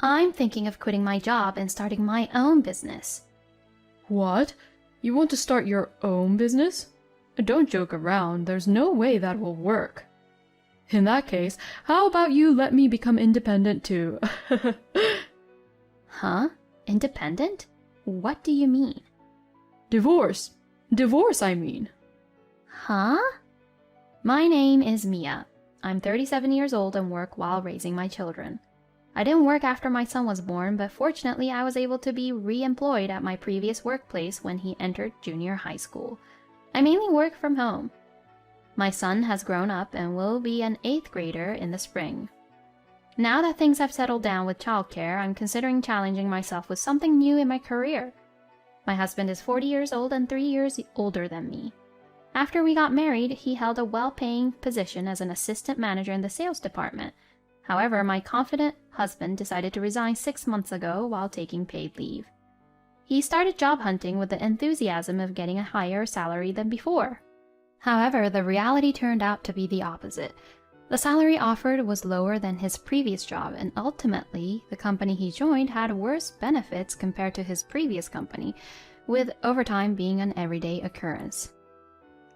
I'm thinking of quitting my job and starting my own business. What? You want to start your own business? Don't joke around, there's no way that will work. In that case, how about you let me become independent too? Huh? Independent? What do you mean? Divorce. Divorce, I mean. Huh? My name is Mia. I'm 37 years old and work while raising my children. I didn't work after my son was born, but fortunately I was able to be re-employed at my previous workplace when he entered junior high school. I mainly work from home. My son has grown up and will be an 8th grader in the spring. Now that things have settled down with childcare, I'm considering challenging myself with something new in my career. My husband is 40 years old and 3 years older than me. After we got married, he held a well-paying position as an assistant manager in the sales department. However, my confident husband decided to resign 6 months ago while taking paid leave. He started job hunting with the enthusiasm of getting a higher salary than before. However, the reality turned out to be the opposite. The salary offered was lower than his previous job, and ultimately, the company he joined had worse benefits compared to his previous company, with overtime being an everyday occurrence.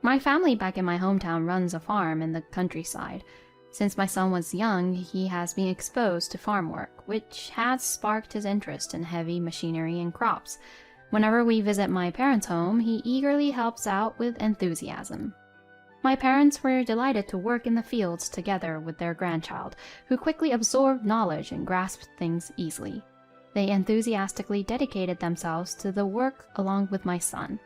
My family back in my hometown runs a farm in the countryside. Since my son was young, he has been exposed to farm work, which has sparked his interest in heavy machinery and crops. Whenever we visit my parents' home, he eagerly helps out with enthusiasm. My parents were delighted to work in the fields together with their grandchild, who quickly absorbed knowledge and grasped things easily. They enthusiastically dedicated themselves to the work along with my son.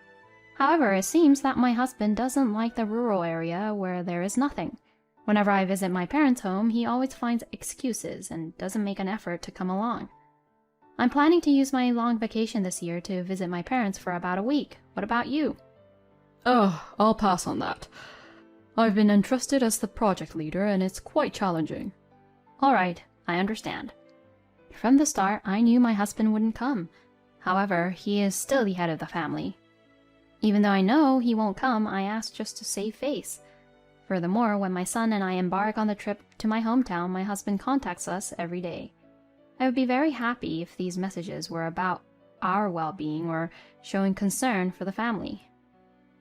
However, it seems that my husband doesn't like the rural area where there is nothing. Whenever I visit my parents' home, he always finds excuses and doesn't make an effort to come along. I'm planning to use my long vacation this year to visit my parents for about a week. What about you? Oh, I'll pass on that. I've been entrusted as the project leader and it's quite challenging. Alright, I understand. From the start, I knew my husband wouldn't come. However, he is still the head of the family. Even though I know he won't come, I ask just to save face. Furthermore, when my son and I embark on the trip to my hometown, my husband contacts us every day. I would be very happy if these messages were about our well-being or showing concern for the family.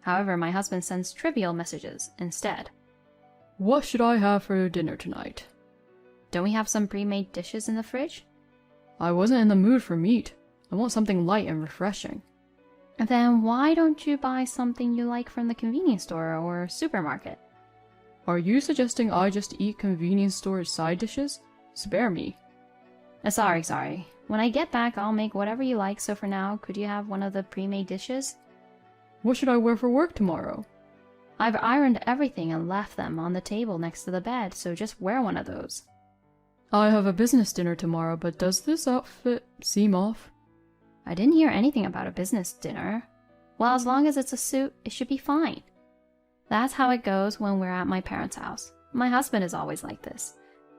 However, my husband sends trivial messages instead. What should I have for dinner tonight? Don't we have some pre-made dishes in the fridge? I wasn't in the mood for meat. I want something light and refreshing. Then why don't you buy something you like from the convenience store or supermarket? Are you suggesting I just eat convenience store side dishes? Spare me. Sorry. When I get back, I'll make whatever you like, so for now, could you have one of the pre-made dishes? What should I wear for work tomorrow? I've ironed everything and left them on the table next to the bed, so just wear one of those. I have a business dinner tomorrow, but does this outfit seem off? I didn't hear anything about a business dinner. Well, as long as it's a suit, it should be fine. That's how it goes when we're at my parents' house. My husband is always like this.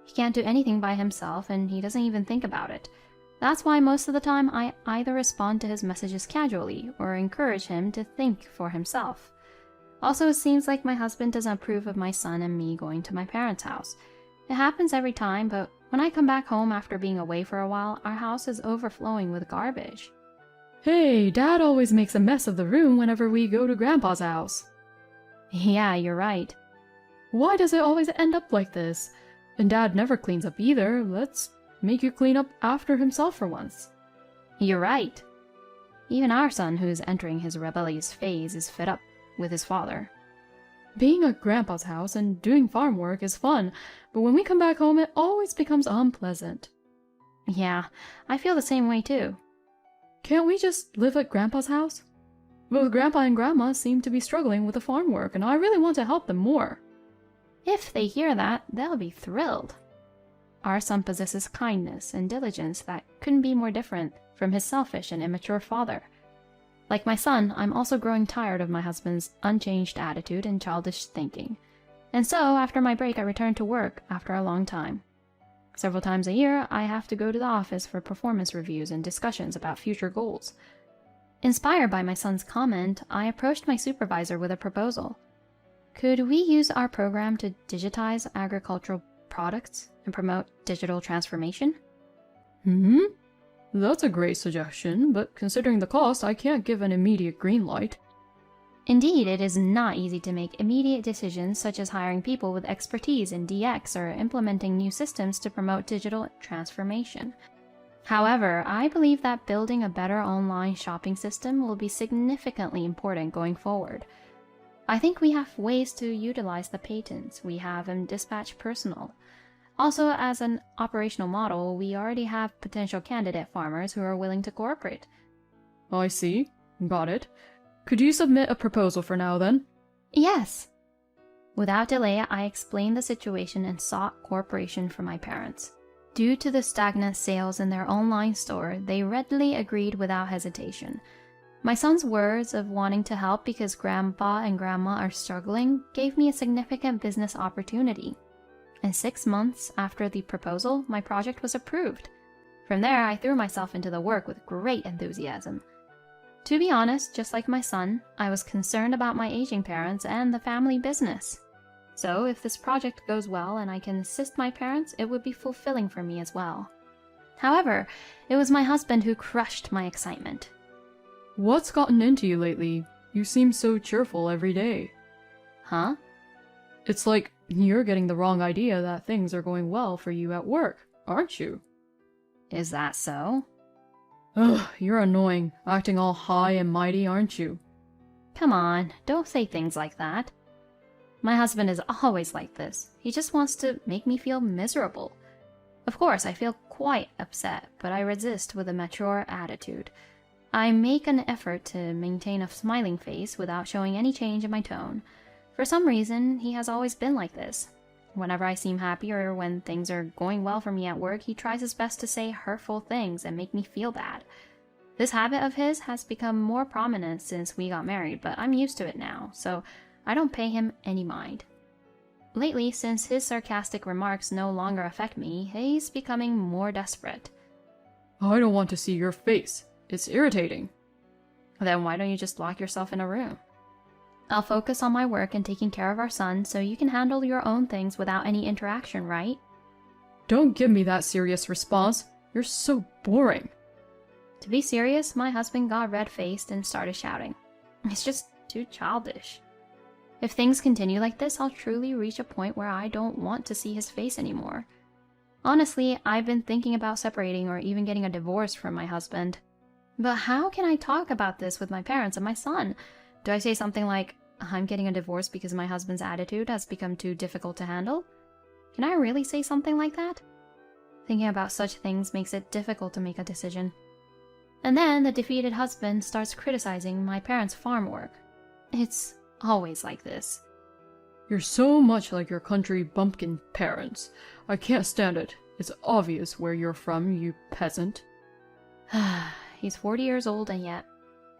He can't do anything by himself, and he doesn't even think about it. That's why most of the time I either respond to his messages casually or encourage him to think for himself. Also, it seems like my husband doesn't approve of my son and me going to my parents' house. It happens every time, but when I come back home after being away for a while, our house is overflowing with garbage. Hey, Dad always makes a mess of the room whenever we go to Grandpa's house. Yeah, you're right. Why does it always end up like this? And Dad never cleans up either. Let's make you clean up after himself for once. You're right. Even our son, who's entering his rebellious phase, is fed up with his father. Being at Grandpa's house and doing farm work is fun, but when we come back home, it always becomes unpleasant. Yeah, I feel the same way too. Can't we just live at Grandpa's house? Both Grandpa and Grandma seem to be struggling with the farm work, and I really want to help them more. If they hear that, they'll be thrilled. Our son possesses kindness and diligence that couldn't be more different from his selfish and immature father. Like my son, I'm also growing tired of my husband's unchanged attitude and childish thinking. And so, after my break, I return to work after a long time. Several times a year, I have to go to the office for performance reviews and discussions about future goals. Inspired by my son's comment, I approached my supervisor with a proposal. Could we use our program to digitize agricultural products and promote digital transformation? That's a great suggestion, but considering the cost, I can't give an immediate green light. Indeed, it is not easy to make immediate decisions such as hiring people with expertise in DX or implementing new systems to promote digital transformation. However, I believe that building a better online shopping system will be significantly important going forward. I think we have ways to utilize the patents we have in Dispatch Personal. Also, as an operational model, we already have potential candidate farmers who are willing to cooperate. I see. Got it. Could you submit a proposal for now, then? Yes. Without delay, I explained the situation and sought cooperation from my parents. Due to the stagnant sales in their online store, they readily agreed without hesitation. My son's words of wanting to help because grandpa and grandma are struggling gave me a significant business opportunity. And 6 months after the proposal, my project was approved. From there, I threw myself into the work with great enthusiasm. To be honest, just like my son, I was concerned about my aging parents and the family business. So if this project goes well and I can assist my parents, it would be fulfilling for me as well. However, it was my husband who crushed my excitement. What's gotten into you lately? You seem so cheerful every day. Huh? It's like you're getting the wrong idea that things are going well for you at work, aren't you? Is that so? Ugh, you're annoying, acting all high and mighty, aren't you? Come on, don't say things like that. My husband is always like this. He just wants to make me feel miserable. Of course, I feel quite upset, but I resist with a mature attitude. I make an effort to maintain a smiling face without showing any change in my tone. For some reason, he has always been like this. Whenever I seem happy or when things are going well for me at work, he tries his best to say hurtful things and make me feel bad. This habit of his has become more prominent since we got married, but I'm used to it now, so I don't pay him any mind. Lately, since his sarcastic remarks no longer affect me, he's becoming more desperate. I don't want to see your face. It's irritating. Then why don't you just lock yourself in a room? I'll focus on my work and taking care of our son so you can handle your own things without any interaction, right? Don't give me that serious response. You're so boring. To be serious, my husband got red-faced and started shouting. It's just too childish. If things continue like this, I'll truly reach a point where I don't want to see his face anymore. Honestly, I've been thinking about separating or even getting a divorce from my husband. But how can I talk about this with my parents and my son? Do I say something like, I'm getting a divorce because my husband's attitude has become too difficult to handle? Can I really say something like that? Thinking about such things makes it difficult to make a decision. And then the defeated husband starts criticizing my parents' farm work. It's always like this. You're so much like your country bumpkin parents. I can't stand it. It's obvious where you're from, you peasant. He's 40 years old and yet,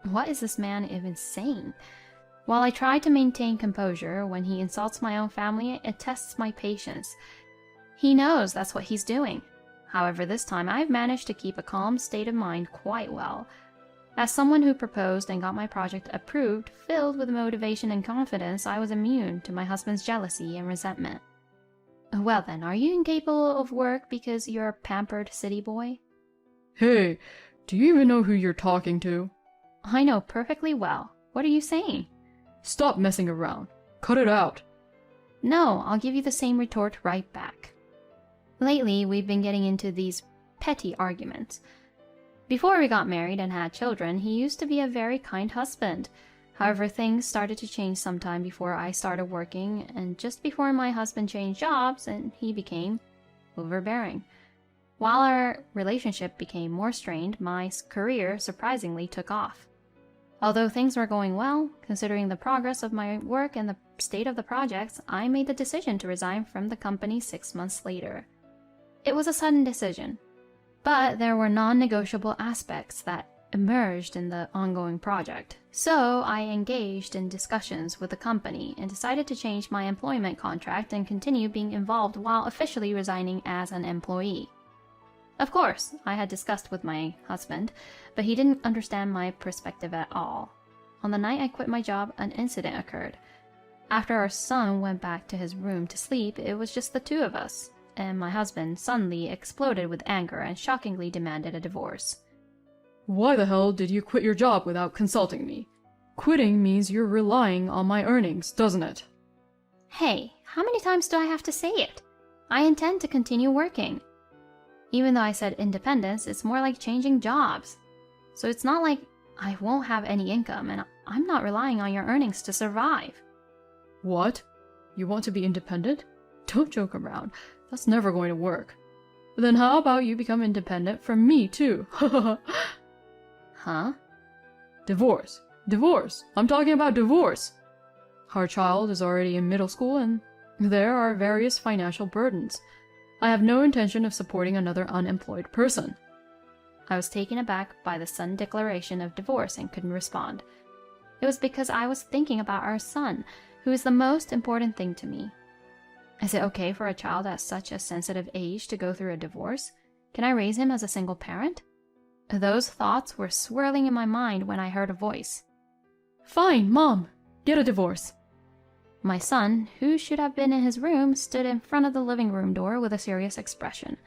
what is this man even saying? While I try to maintain composure, when he insults my own family, it tests my patience. He knows that's what he's doing. However, this time I've managed to keep a calm state of mind quite well. As someone who proposed and got my project approved, filled with motivation and confidence, I was immune to my husband's jealousy and resentment. Well then, are you incapable of work because you're a pampered city boy? Hey, do you even know who you're talking to? I know perfectly well. What are you saying? Stop messing around. Cut it out. No, I'll give you the same retort right back. Lately, we've been getting into these petty arguments. Before we got married and had children, he used to be a very kind husband. However, things started to change sometime before I started working, and just before my husband changed jobs, and he became overbearing. While our relationship became more strained, my career surprisingly took off. Although things were going well, considering the progress of my work and the state of the projects, I made the decision to resign from the company 6 months later. It was a sudden decision, but there were non-negotiable aspects that emerged in the ongoing project. So I engaged in discussions with the company and decided to change my employment contract and continue being involved while officially resigning as an employee. Of course, I had discussed with my husband, but he didn't understand my perspective at all. On the night I quit my job, an incident occurred. After our son went back to his room to sleep, it was just the two of us. and my husband suddenly exploded with anger and shockingly demanded a divorce. Why the hell did you quit your job without consulting me? Quitting means you're relying on my earnings, doesn't it? Hey, how many times do I have to say it? I intend to continue working. Even though I said independence, it's more like changing jobs. So it's not like I won't have any income, and I'm not relying on your earnings to survive. What? You want to be independent? Don't joke around. That's never going to work. Then how about you become independent from me too? Huh? Divorce. Divorce. I'm talking about divorce. Our child is already in middle school and there are various financial burdens. I have no intention of supporting another unemployed person. I was taken aback by the sudden declaration of divorce and couldn't respond. It was because I was thinking about our son, who is the most important thing to me. Is it okay for a child at such a sensitive age to go through a divorce? Can I raise him as a single parent? Those thoughts were swirling in my mind when I heard a voice. Fine, Mom. Get a divorce. My son, who should have been in his room, stood in front of the living room door with a serious expression.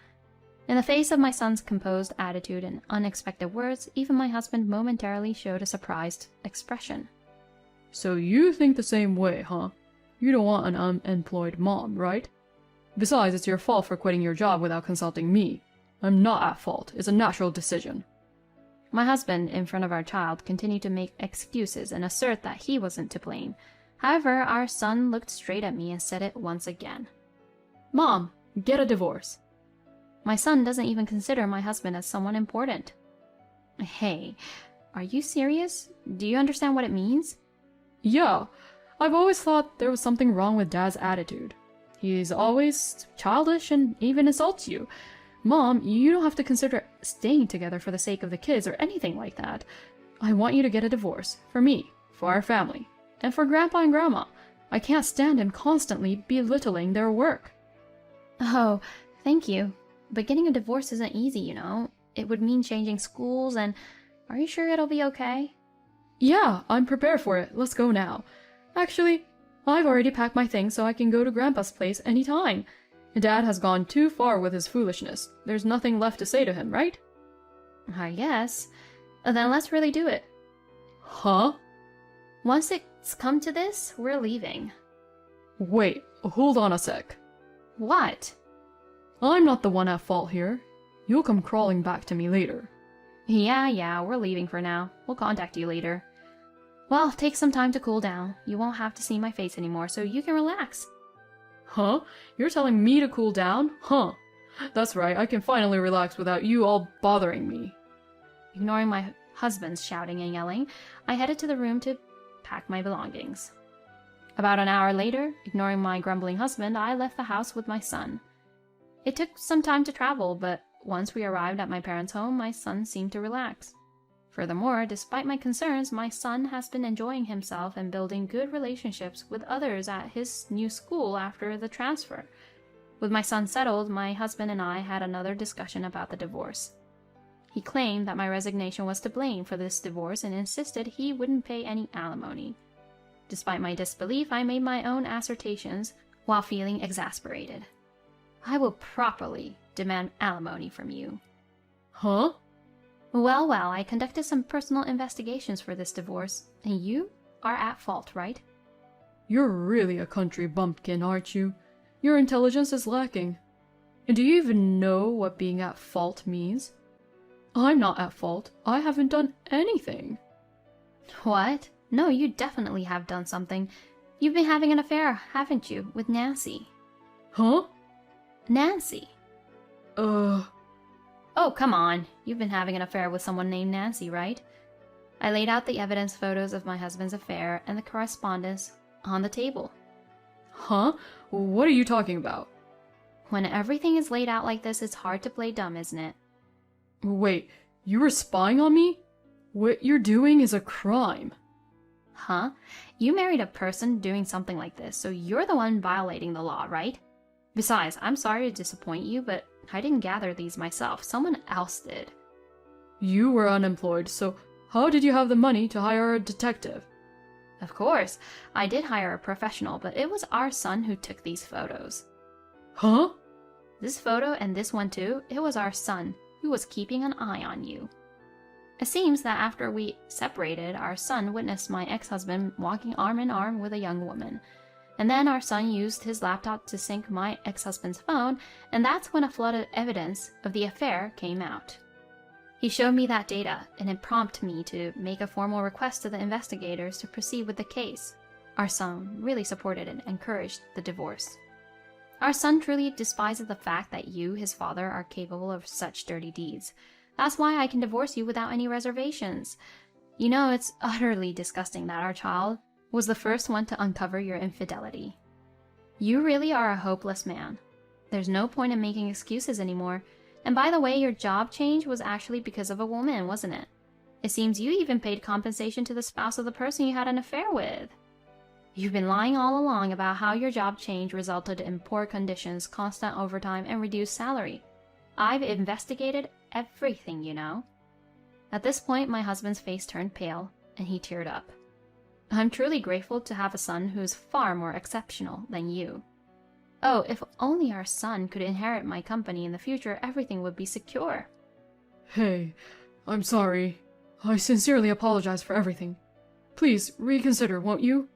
In the face of my son's composed attitude and unexpected words, even my husband momentarily showed a surprised expression. So you think the same way, huh? You don't want an unemployed mom, right? Besides, it's your fault for quitting your job without consulting me. I'm not at fault. It's a natural decision. My husband, in front of our child, continued to make excuses and assert that he wasn't to blame. However, our son looked straight at me and said it once again. Mom, get a divorce. My son doesn't even consider my husband as someone important. Hey, are you serious? Do you understand what it means? Yeah, I've always thought there was something wrong with Dad's attitude. He's always childish and even insults you. Mom, you don't have to consider staying together for the sake of the kids or anything like that. I want you to get a divorce. For me, for our family, and for Grandpa and Grandma. I can't stand him constantly belittling their work. Oh, thank you. But getting a divorce isn't easy, you know. It would mean changing schools, and are you sure it'll be okay? Yeah, I'm prepared for it. Let's go now. Actually, I've already packed my things so I can go to Grandpa's place anytime. Dad has gone too far with his foolishness. There's nothing left to say to him, right? I guess. Then let's really do it. Huh? Once it's come to this, we're leaving. Wait, hold on a sec. What? I'm not the one at fault here. You'll come crawling back to me later. Yeah, we're leaving for now. We'll contact you later. Well, take some time to cool down. You won't have to see my face anymore, so you can relax. Huh? You're telling me to cool down? Huh. That's right, I can finally relax without you all bothering me. Ignoring my husband's shouting and yelling, I headed to the room to pack my belongings. About an hour later, ignoring my grumbling husband, I left the house with my son. It took some time to travel, but once we arrived at my parents' home, my son seemed to relax. Furthermore, despite my concerns, my son has been enjoying himself and building good relationships with others at his new school after the transfer. With my son settled, my husband and I had another discussion about the divorce. He claimed that my resignation was to blame for this divorce and insisted he wouldn't pay any alimony. Despite my disbelief, I made my own assertions while feeling exasperated. I will properly demand alimony from you. Huh? Well, I conducted some personal investigations for this divorce, and you are at fault, right? You're really a country bumpkin, aren't you? Your intelligence is lacking. And do you even know what being at fault means? I'm not at fault. I haven't done anything. What? No, you definitely have done something. You've been having an affair, haven't you, with Nancy? Huh? Nancy. Oh, come on. You've been having an affair with someone named Nancy, right? I laid out the evidence photos of my husband's affair and the correspondence on the table. Huh? What are you talking about? When everything is laid out like this, it's hard to play dumb, isn't it? Wait, you were spying on me? What you're doing is a crime. Huh? You married a person doing something like this, so you're the one violating the law, right? Besides, I'm sorry to disappoint you, but I didn't gather these myself. Someone else did. You were unemployed, so how did you have the money to hire a detective? Of course, I did hire a professional, but it was our son who took these photos. Huh? This photo and this one too, it was our son who was keeping an eye on you. It seems that after we separated, our son witnessed my ex-husband walking arm in arm with a young woman. And then our son used his laptop to sync my ex-husband's phone, and that's when a flood of evidence of the affair came out. He showed me that data, and it prompted me to make a formal request to the investigators to proceed with the case. Our son really supported and encouraged the divorce. Our son truly despises the fact that you, his father, are capable of such dirty deeds. That's why I can divorce you without any reservations. You know, it's utterly disgusting that our child was the first one to uncover your infidelity. You really are a hopeless man. There's no point in making excuses anymore. And by the way, your job change was actually because of a woman, wasn't it? It seems you even paid compensation to the spouse of the person you had an affair with. You've been lying all along about how your job change resulted in poor conditions, constant overtime, and reduced salary. I've investigated everything, you know. At this point, my husband's face turned pale, and he teared up. I'm truly grateful to have a son who is far more exceptional than you. Oh, if only our son could inherit my company in the future, everything would be secure. Hey, I'm sorry. I sincerely apologize for everything. Please reconsider, won't you?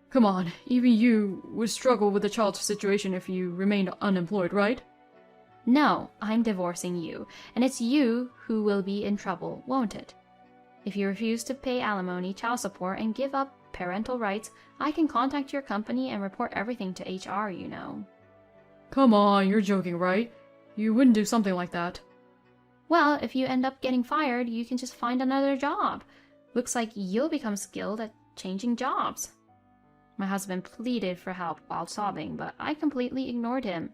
Come on, even you would struggle with the child's situation if you remained unemployed, right? No, I'm divorcing you, and it's you who will be in trouble, won't it? If you refuse to pay alimony, child support, and give up parental rights, I can contact your company and report everything to HR, you know. Come on, you're joking, right? You wouldn't do something like that. Well, if you end up getting fired, you can just find another job. Looks like you'll become skilled at changing jobs. My husband pleaded for help while sobbing, but I completely ignored him.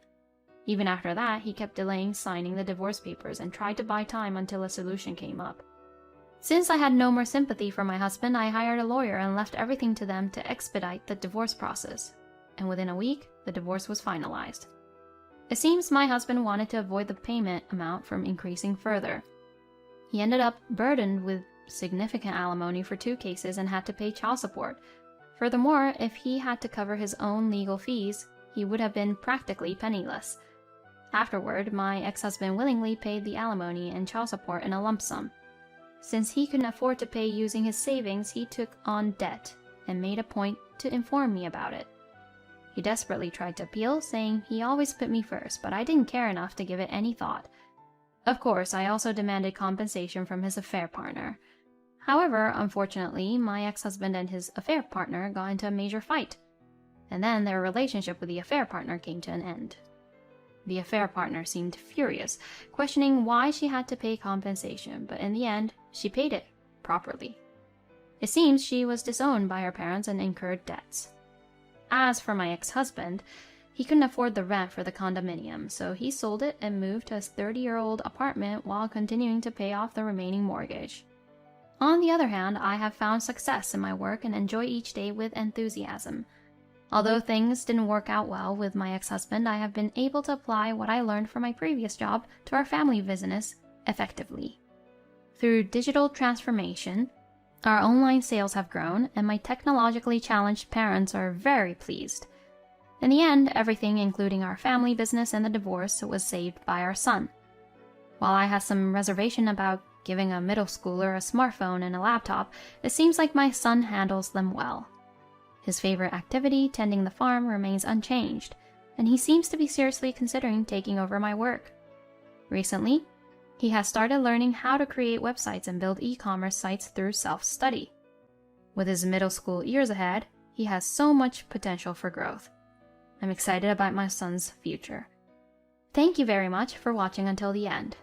Even after that, he kept delaying signing the divorce papers and tried to buy time until a solution came up. Since I had no more sympathy for my husband, I hired a lawyer and left everything to them to expedite the divorce process. And within a week, the divorce was finalized. It seems my husband wanted to avoid the payment amount from increasing further. He ended up burdened with significant alimony for 2 cases and had to pay child support. Furthermore, if he had to cover his own legal fees, he would have been practically penniless. Afterward, my ex-husband willingly paid the alimony and child support in a lump sum. Since he couldn't afford to pay using his savings, he took on debt and made a point to inform me about it. He desperately tried to appeal, saying he always put me first, but I didn't care enough to give it any thought. Of course, I also demanded compensation from his affair partner. However, unfortunately, my ex-husband and his affair partner got into a major fight, and then their relationship with the affair partner came to an end. The affair partner seemed furious, questioning why she had to pay compensation, but in the end, she paid it properly. It seems she was disowned by her parents and incurred debts. As for my ex-husband, he couldn't afford the rent for the condominium, so he sold it and moved to his 30-year-old apartment while continuing to pay off the remaining mortgage. On the other hand, I have found success in my work and enjoy each day with enthusiasm. Although things didn't work out well with my ex-husband, I have been able to apply what I learned from my previous job to our family business effectively. Through digital transformation, our online sales have grown, and my technologically challenged parents are very pleased. In the end, everything, including our family business and the divorce, was saved by our son. While I have some reservation about giving a middle schooler a smartphone and a laptop, it seems like my son handles them well. His favorite activity, tending the farm, remains unchanged, and he seems to be seriously considering taking over my work. Recently, he has started learning how to create websites and build e-commerce sites through self-study. With his middle school years ahead, he has so much potential for growth. I'm excited about my son's future. Thank you very much for watching until the end.